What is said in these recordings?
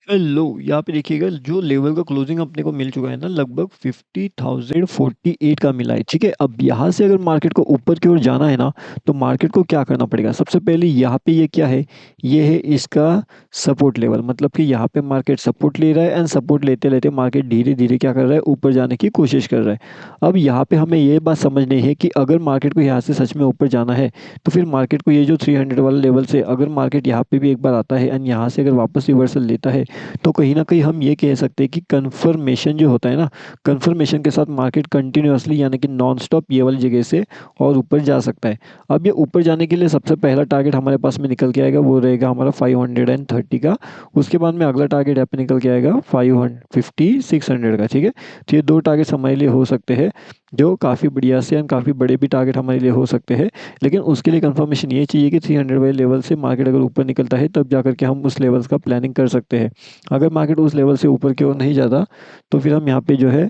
Hello, यहाँ पे देखिएगा जो लेवल का क्लोजिंग अपने को मिल चुका है ना लगभग 50,048 का मिला है। ठीक है, अब यहाँ से अगर मार्केट को ऊपर की ओर जाना है ना तो मार्केट को क्या करना पड़ेगा। सबसे पहले यहाँ पे ये क्या है, ये है इसका सपोर्ट लेवल। मतलब कि यहाँ पे मार्केट सपोर्ट ले रहा है एंड सपोर्ट लेते लेते मार्केट धीरे धीरे क्या कर रहा है, ऊपर जाने की कोशिश कर रहा है। अब यहाँ पे हमें ये बात समझनी है कि अगर मार्केट को यहाँ से सच में ऊपर जाना है तो फिर मार्केट को ये जो 300 वाला लेवल से अगर मार्केट यहाँ पे भी एक बार आता है एंड यहाँ से अगर वापस रिवर्सल लेता है तो कहीं न कहीं हम ये कह सकते हैं कि कन्फर्मेशन जो होता है ना, कन्फर्मेशन के साथ मार्केट कंटिन्यूअसली यानी कि नॉन स्टॉप ये वाली जगह से और ऊपर जा सकता है। अब ये ऊपर जाने के लिए सबसे पहला टारगेट हमारे पास में निकल के आएगा, वो रहेगा हमारा 530 का। उसके बाद में अगला टारगेट यहाँ पे निकल के आएगा 550 600 का। ठीक है, तो ये 2 टारगेट्स हमारे लिए हो सकते हैं, जो काफ़ी बढ़िया से एंड काफ़ी बड़े भी टारगेट हमारे लिए हो सकते हैं। लेकिन उसके लिए कन्फर्मेशन ये चाहिए कि 300 वाले लेवल से मार्केट अगर ऊपर निकलता है तब जा कर के हम उस लेवल्स का प्लानिंग कर सकते हैं। अगर मार्केट उस लेवल से ऊपर की ओर नहीं जाता तो फिर हम यहाँ पे जो है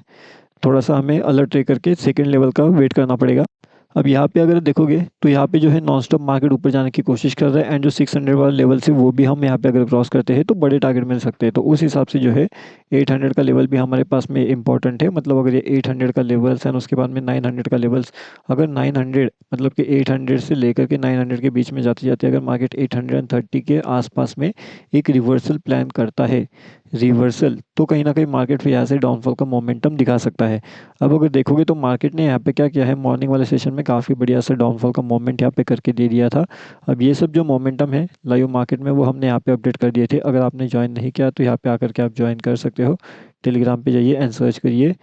थोड़ा-सा हमें अलर्ट रह करके सेकंड लेवल का वेट करना पड़ेगा। अब यहाँ पे अगर देखोगे तो यहाँ पे जो है नॉन स्टॉप मार्केट ऊपर जाने की कोशिश कर रहा है एंड जो 600 वाला लेवल से वो भी हम यहाँ पे अगर क्रॉस करते हैं तो बड़े टारगेट मिल सकते हैं। तो उस हिसाब से जो है 800 का लेवल भी हमारे पास में इम्पोर्टेंट है। मतलब अगर ये 800 का लेवल्स एंड उसके बाद में 900 का लेवल्स, अगर 900 मतलब कि 800 से लेकर के 900 के बीच में जाते-जाते अगर मार्केट 830 के आस-पास में एक रिवर्सल प्लान करता है, रिवर्सल, तो कहीं न कहीं मार्केट फिर यहाँ से डाउनफॉल का मोमेंटम दिखा सकता है। अब अगर देखोगे तो मार्केट ने यहाँ पे क्या किया है, मॉर्निंग वाले सेशन में काफ़ी बढ़िया सा डाउनफॉल का मोमेंट यहाँ पे करके दे दिया था। अब ये सब जो मोमेंटम है लाइव मार्केट में वो हमने यहाँ पे अपडेट कर दिए थे। अगर आपने ज्वाइन नहीं किया तो यहाँ पे आकर के आप ज्वाइन कर सकते हो। टेलीग्राम पे जाइए एंड सर्च करिए,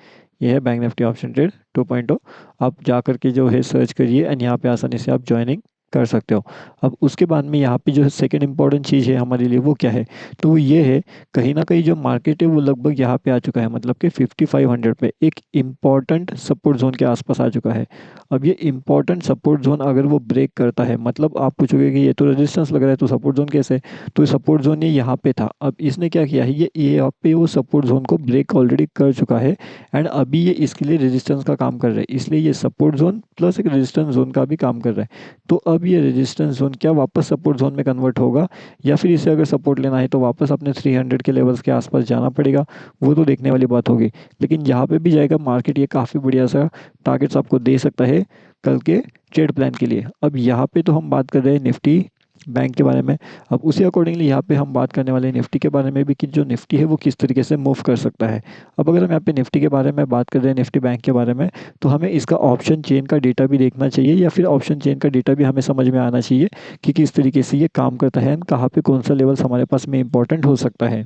ये है बैंक निफ्टी ऑप्शन ट्रेड 2.0। आप जा कर के जो है सर्च करिए एंड यहाँ पे आसानी से आप ज्वाइनिंग कर सकते हो। अब उसके बाद में यहाँ पे जो है सेकंड इम्पोर्टेंट चीज़ है हमारे लिए वो क्या है, तो वो ये है कहीं न कहीं जो मार्केट है वो लगभग यहाँ पे आ चुका है। मतलब कि 5500 पे एक इम्पॉर्टेंट सपोर्ट ज़ोन के आसपास आ चुका है। अब ये इम्पॉर्टेंट सपोर्ट ज़ोन अगर वो ब्रेक करता है, मतलब आप पूछोगे कि ये तो रेजिस्टेंस लग रहा है तो सपोर्ट ज़ोन कैसे? तो सपोर्ट ज़ोन ये यहाँ पे था। अब इसने क्या किया है, ये यहाँ पे वो सपोर्ट ज़ोन को ब्रेक ऑलरेडी कर चुका है एंड अभी ये इसके लिए रेजिस्टेंस का काम कर रहा है। इसलिए ये सपोर्ट ज़ोन प्लस एक रेजिस्टेंस ज़ोन का भी काम कर रहा है। तो अब ये रेजिस्टेंस ज़ोन क्या वापस सपोर्ट ज़ोन में कन्वर्ट होगा या फिर इसे अगर सपोर्ट लेना है तो वापस अपने 300 के लेवल्स के आसपास जाना पड़ेगा, वो तो देखने वाली बात होगी। लेकिन जहाँ पे भी जाएगा मार्केट ये काफ़ी बढ़िया सा टारगेट्स आपको दे सकता है कल के ट्रेड प्लान के लिए। अब यहाँ पे तो हम बात कर रहे हैं निफ्टी बैंक के बारे में। अब उसी अकॉर्डिंगली यहाँ पे हम बात करने वाले हैं निफ्टी के बारे में भी कि जो निफ्टी है वो किस तरीके से मूव कर सकता है। अब अगर हम यहाँ पे निफ्टी के बारे में बात कर रहे हैं, निफ्टी बैंक के बारे में, तो हमें इसका ऑप्शन चेन का डेटा भी देखना चाहिए या फिर ऑप्शन चेन का डेटा भी हमें समझ में आना चाहिए कि किस तरीके से ये काम करता है एंड कहाँ पे कौन सा लेवल्स हमारे पास में इंपॉर्टेंट हो सकता है।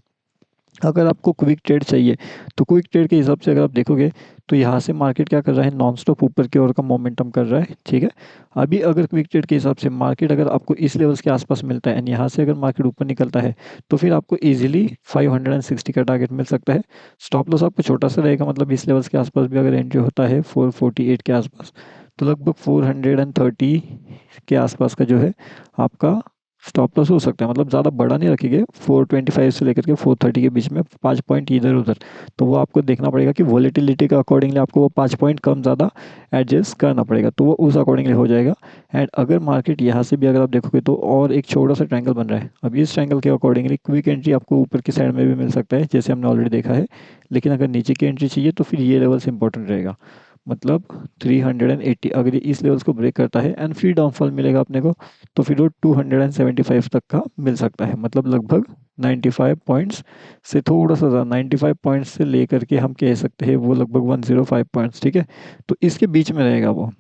अगर आपको क्विक ट्रेड चाहिए तो क्विक ट्रेड के हिसाब से अगर आप देखोगे तो यहाँ से मार्केट क्या कर रहा है, नॉन स्टॉप ऊपर की ओर का मोमेंटम कर रहा है। ठीक है, अभी अगर क्विक ट्रेड के हिसाब से मार्केट अगर आपको इस लेवल्स के आसपास मिलता है एंड यहाँ से अगर मार्केट ऊपर निकलता है तो फिर आपको इजीली 560 का टारगेट मिल सकता है। स्टॉप लॉस आपको छोटा सा रहेगा, मतलब इस लेवल्स के आसपास भी अगर एंट्री होता है 448 के आसपास तो लगभग 430 के आसपास का जो है आपका स्टॉप लॉस हो सकता है। मतलब ज़्यादा बड़ा नहीं रखेंगे, 425 से लेकर के 430 के बीच में 5 पॉइंट इधर उधर। तो वो आपको देखना पड़ेगा कि वॉलेटिलिटी के अकॉर्डिंगली आपको वो 5 पॉइंट कम ज़्यादा एडजस्ट करना पड़ेगा, तो वो उस अकॉर्डिंगली हो जाएगा। एंड अगर मार्केट यहाँ से भी अगर आप देखोगे तो और एक छोटा सा ट्रायंगल बन रहा है। अब इस ट्रायंगल के अकॉर्डिंगली क्विक एंट्री आपको ऊपर की साइड में भी मिल सकता है जैसे हमने ऑलरेडी देखा है। लेकिन अगर नीचे की एंट्री चाहिए तो फिर ये लेवल से इंपॉर्टेंट रहेगा। मतलब 380 अगर ये इस लेवल्स को ब्रेक करता है एंड फिर डाउनफॉल मिलेगा अपने को तो फिर वो 275 तक का मिल सकता है। मतलब लगभग 95 पॉइंट्स से थोड़ा सा ज़्यादा, 95 पॉइंट्स से लेकर के हम कह सकते हैं वो लगभग 105 पॉइंट्स। ठीक है, तो इसके बीच में रहेगा वो।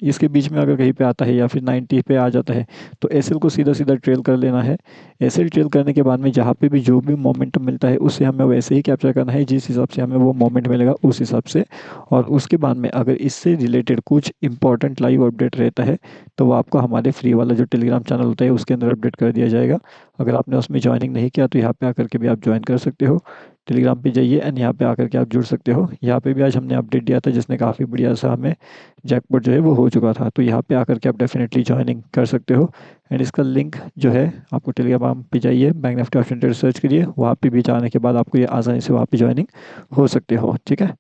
इसके बीच में अगर कहीं पे आता है या फिर 90 पे आ जाता है तो एसएल को सीधा सीधा ट्रेल कर लेना है। एसएल ट्रेल करने के बाद में जहाँ पे भी जो भी मोमेंटम मिलता है उसे हमें वैसे ही कैप्चर करना है जिस हिसाब से हमें वो मोमेंट मिलेगा उस हिसाब से। और उसके बाद में अगर इससे रिलेटेड कुछ इंपॉर्टेंट लाइव अपडेट रहता है तो वो आपको हमारे फ्री वाला जो टेलीग्राम चैनल होता है उसके अंदर अपडेट कर दिया जाएगा। अगर आपने उसमें ज्वाइनिंग नहीं किया तो यहाँ पे आकर के भी आप ज्वाइन कर सकते हो। टेलीग्राम पे जाइए एंड यहाँ पे आकर के आप जुड़ सकते हो। यहाँ पे भी आज हमने अपडेट दिया था जिसने काफ़ी बढ़िया सा हमें जैकपॉट जो है वो हो चुका था, तो यहाँ पे आकर के आप डेफिनेटली ज्वाइनिंग कर सकते हो। एंड इसका लिंक जो है आपको टेलीग्राम पे जाइए, bank Nifty option trade search करिए, वहाँ पे भी जाने के बाद आपको ये आसानी से वहाँ पे ज्वाइनिंग हो सकते हो। ठीक है।